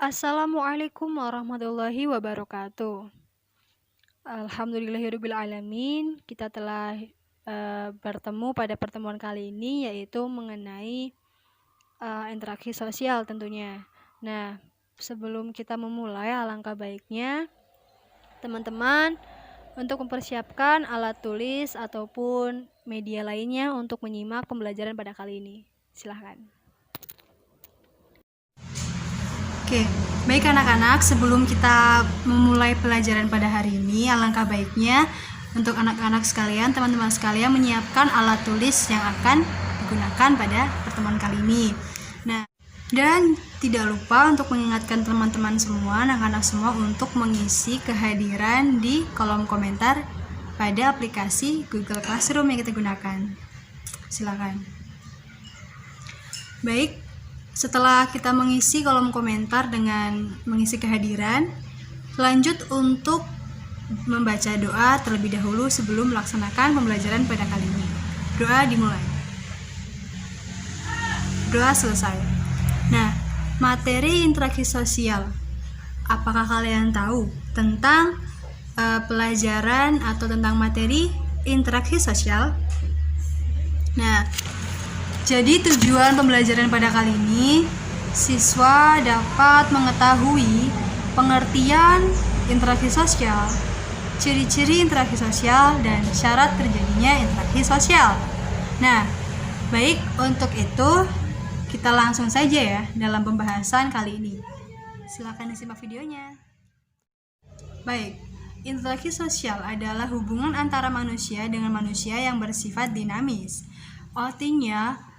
Assalamualaikum warahmatullahi wabarakatuh. Alhamdulillahirabbil alamin. Kita telah bertemu pada pertemuan kali ini, yaitu mengenai interaksi sosial tentunya. Nah, sebelum kita memulai, alangkah baiknya teman-teman untuk mempersiapkan alat tulis ataupun media lainnya untuk menyimak pembelajaran pada kali ini. Silahkan. Oke, baik anak-anak, sebelum kita memulai pelajaran pada hari ini, alangkah baiknya untuk anak-anak sekalian, teman-teman sekalian menyiapkan alat tulis yang akan digunakan pada pertemuan kali ini. Nah, dan tidak lupa untuk mengingatkan teman-teman semua, anak-anak semua untuk mengisi kehadiran di kolom komentar pada aplikasi Google Classroom yang kita gunakan. Silakan. Baik, setelah kita mengisi kolom komentar dengan mengisi kehadiran, lanjut untuk membaca doa terlebih dahulu sebelum melaksanakan pembelajaran pada kali ini. Doa dimulai. Doa selesai. Nah, materi interaksi sosial. Apakah kalian tahu tentang pelajaran atau tentang materi interaksi sosial? Nah, jadi tujuan pembelajaran pada kali ini, siswa dapat mengetahui pengertian interaksi sosial, ciri-ciri interaksi sosial, dan syarat terjadinya interaksi sosial. Nah, baik, untuk itu kita langsung saja ya dalam pembahasan kali ini. Silakan disimak videonya. Baik, interaksi sosial adalah hubungan antara manusia dengan manusia yang bersifat dinamis. Artinya,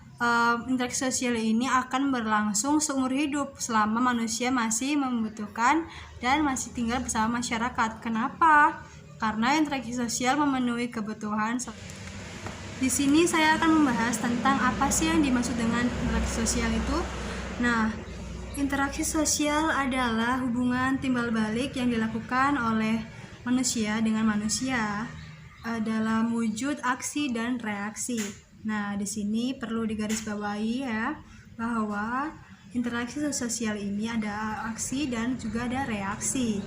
interaksi sosial ini akan berlangsung seumur hidup selama manusia masih membutuhkan dan masih tinggal bersama masyarakat. Kenapa? Karena interaksi sosial memenuhi kebutuhan. Di sini saya akan membahas tentang apa sih yang dimaksud dengan interaksi sosial itu. Nah, interaksi sosial adalah hubungan timbal balik yang dilakukan oleh manusia dengan manusia dalam wujud aksi dan reaksi. Nah, di sini perlu digarisbawahi ya bahwa interaksi sosial ini ada aksi dan juga ada reaksi.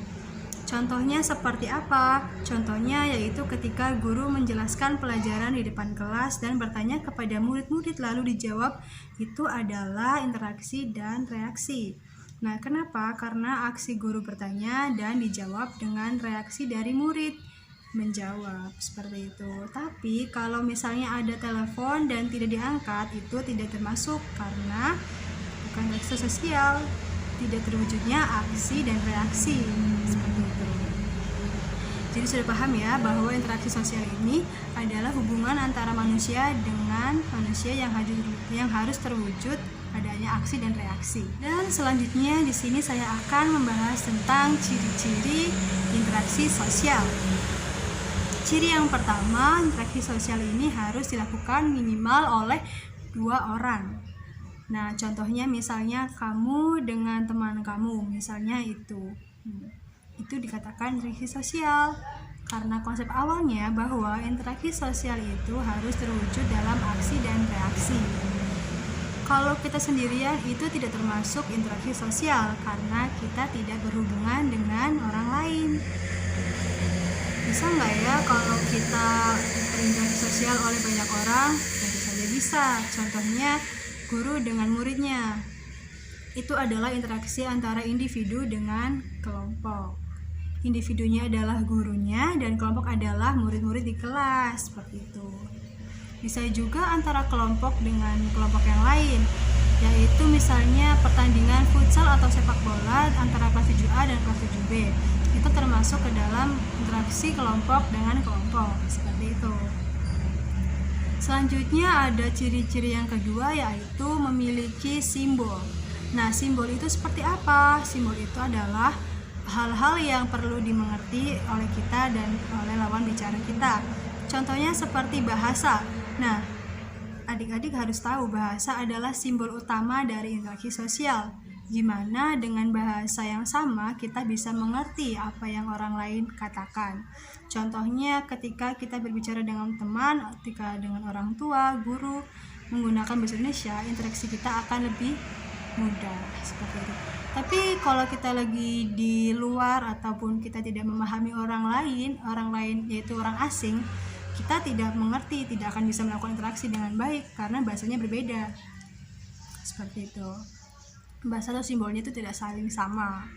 Contohnya seperti apa? Contohnya yaitu ketika guru menjelaskan pelajaran di depan kelas dan bertanya kepada murid-murid lalu dijawab, itu adalah interaksi dan reaksi. Nah, kenapa? Karena aksi guru bertanya dan dijawab dengan reaksi dari murid menjawab, seperti itu. Tapi kalau misalnya ada telepon dan tidak diangkat, itu tidak termasuk karena bukan interaksi sosial, tidak terwujudnya aksi dan reaksi, seperti itu. Jadi sudah paham ya bahwa interaksi sosial ini adalah hubungan antara manusia dengan manusia yang harus terwujud adanya aksi dan reaksi. Dan selanjutnya di sini saya akan membahas tentang ciri-ciri interaksi sosial. Ciri yang pertama, interaksi sosial ini harus dilakukan minimal oleh 2 orang. Nah, contohnya misalnya kamu dengan teman kamu, misalnya itu dikatakan interaksi sosial. Karena konsep awalnya bahwa interaksi sosial itu harus terwujud dalam aksi dan reaksi. Kalau kita sendirian itu tidak termasuk interaksi sosial karena kita tidak berhubungan dengan orang lain. Bisa nggak ya kalau kita berinteraksi sosial oleh banyak orang? Tentu saja bisa. Contohnya guru dengan muridnya. Itu adalah interaksi antara individu dengan kelompok. Individunya adalah gurunya dan kelompok adalah murid-murid di kelas, seperti itu. Bisa juga antara kelompok dengan kelompok yang lain, yaitu misalnya pertandingan futsal atau sepak bola antara kelas 7A dan kelas 7B. Itu termasuk ke dalam interaksi kelompok dengan kelompok, seperti itu. Selanjutnya ada ciri-ciri yang kedua, yaitu memiliki simbol. Nah, simbol itu seperti apa? Simbol itu adalah hal-hal yang perlu dimengerti oleh kita dan oleh lawan bicara kita. Contohnya seperti bahasa. Nah, adik-adik harus tahu bahasa adalah simbol utama dari interaksi sosial. Gimana dengan bahasa yang sama kita bisa mengerti apa yang orang lain katakan. Contohnya ketika kita berbicara dengan teman, ketika dengan orang tua, guru, menggunakan bahasa Indonesia, interaksi kita akan lebih mudah, seperti itu. Tapi kalau kita lagi di luar ataupun kita tidak memahami orang lain yaitu orang asing, kita tidak mengerti, tidak akan bisa melakukan interaksi dengan baik karena bahasanya berbeda. Seperti itu. Bahasa atau simbolnya itu tidak saling sama.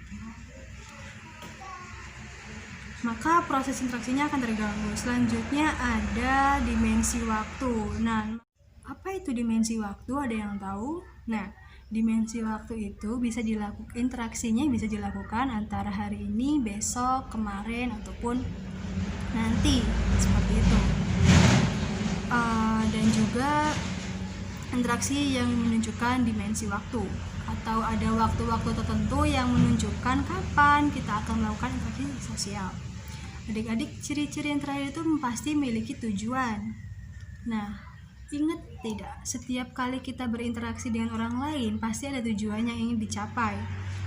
Maka proses interaksinya akan terganggu. Selanjutnya ada dimensi waktu. Nah, apa itu dimensi waktu? Ada yang tahu? Nah, dimensi waktu itu bisa dilakukan, interaksinya bisa dilakukan antara hari ini, besok, kemarin, ataupun nanti, seperti itu. Dan juga interaksi yang menunjukkan dimensi waktu, atau ada waktu-waktu tertentu yang menunjukkan kapan kita akan melakukan interaksi sosial. Adik-adik, ciri-ciri yang terakhir itu pasti memiliki tujuan. Nah, ingat tidak, setiap kali kita berinteraksi dengan orang lain pasti ada tujuan yang ingin dicapai.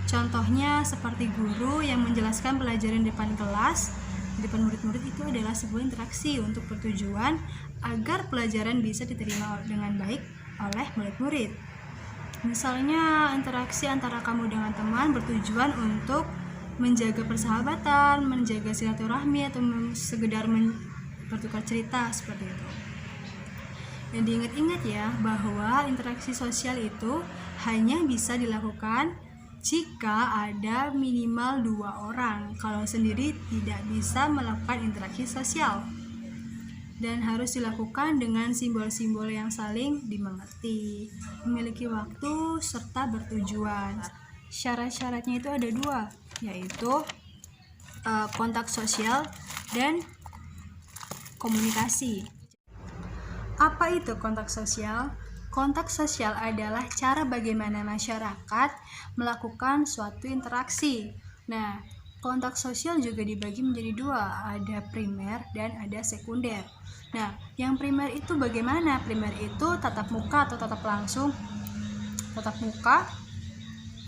Contohnya seperti guru yang menjelaskan pelajaran di depan kelas, di depan murid-murid, itu adalah sebuah interaksi untuk bertujuan agar pelajaran bisa diterima dengan baik oleh murid-murid. Misalnya interaksi antara kamu dengan teman bertujuan untuk menjaga persahabatan, menjaga silaturahmi, atau sekedar bertukar cerita, seperti itu. Dan diingat-ingat ya bahwa interaksi sosial itu hanya bisa dilakukan jika ada minimal 2 orang. Kalau sendiri tidak bisa melakukan interaksi sosial. Dan harus dilakukan dengan simbol-simbol yang saling dimengerti, memiliki waktu, serta bertujuan. Syarat-syaratnya itu ada 2, yaitu kontak sosial dan komunikasi. Apa itu kontak sosial? Kontak sosial adalah cara bagaimana masyarakat melakukan suatu interaksi. Nah, kontak sosial juga dibagi menjadi 2, ada primer dan ada sekunder. Nah, yang primer itu bagaimana? Primer itu tatap muka atau tatap langsung, tatap muka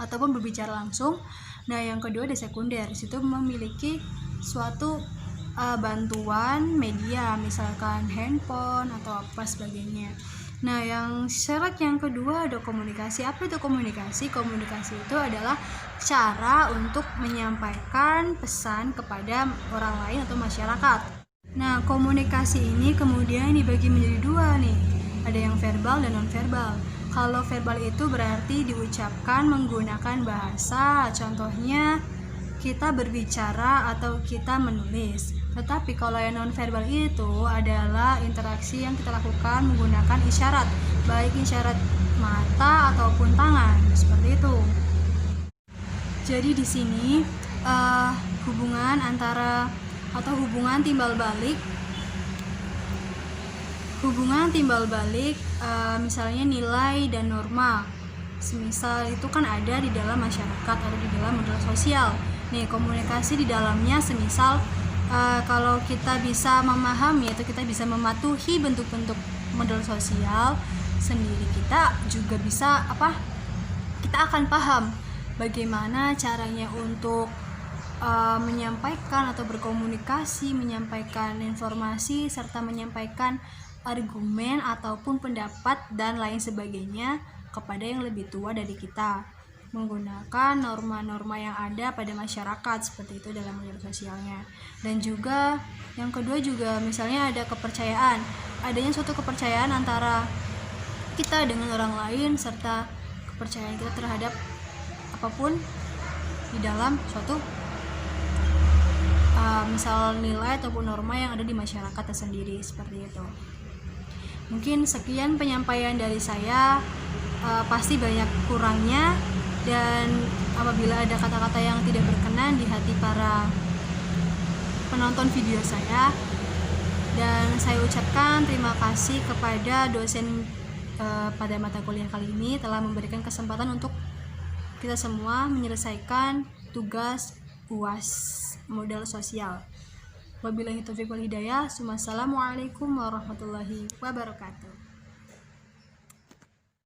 ataupun berbicara langsung. Nah, yang kedua ada sekunder. Di situ memiliki suatu bantuan media, misalkan handphone atau apa sebagainya. Nah, yang syarat yang kedua ada komunikasi. Apa itu komunikasi? Komunikasi itu adalah cara untuk menyampaikan pesan kepada orang lain atau masyarakat. Nah, komunikasi ini kemudian dibagi menjadi 2 nih. Ada yang verbal dan non-verbal. Kalau verbal itu berarti diucapkan menggunakan bahasa, contohnya kita berbicara atau kita menulis. Tetapi kalau yang non-verbal itu adalah interaksi yang kita lakukan menggunakan isyarat, baik isyarat mata ataupun tangan, seperti itu. Jadi di sini hubungan antara atau hubungan timbal balik misalnya nilai dan norma, semisal itu kan ada di dalam masyarakat atau di dalam model sosial. Nih, komunikasi di dalamnya semisal kalau kita bisa memahami atau kita bisa mematuhi bentuk-bentuk model sosial sendiri, kita juga bisa kita akan paham bagaimana caranya untuk menyampaikan atau berkomunikasi, menyampaikan informasi, serta menyampaikan argumen ataupun pendapat dan lain sebagainya kepada yang lebih tua dari kita, menggunakan norma-norma yang ada pada masyarakat, seperti itu dalam model sosialnya. Dan juga yang kedua juga misalnya ada kepercayaan, adanya suatu kepercayaan antara kita dengan orang lain, serta kepercayaan kita terhadap apapun di dalam suatu misal nilai ataupun norma yang ada di masyarakat tersendiri, seperti itu. Mungkin sekian penyampaian dari saya, pasti banyak kurangnya, dan apabila ada kata-kata yang tidak berkenan di hati para penonton video saya, dan saya ucapkan terima kasih kepada dosen pada mata kuliah kali ini telah memberikan kesempatan untuk kita semua menyelesaikan tugas UAS model sosial. Wabillahi taufiq wal hidayah. Wassalamualaikum warahmatullahi wabarakatuh.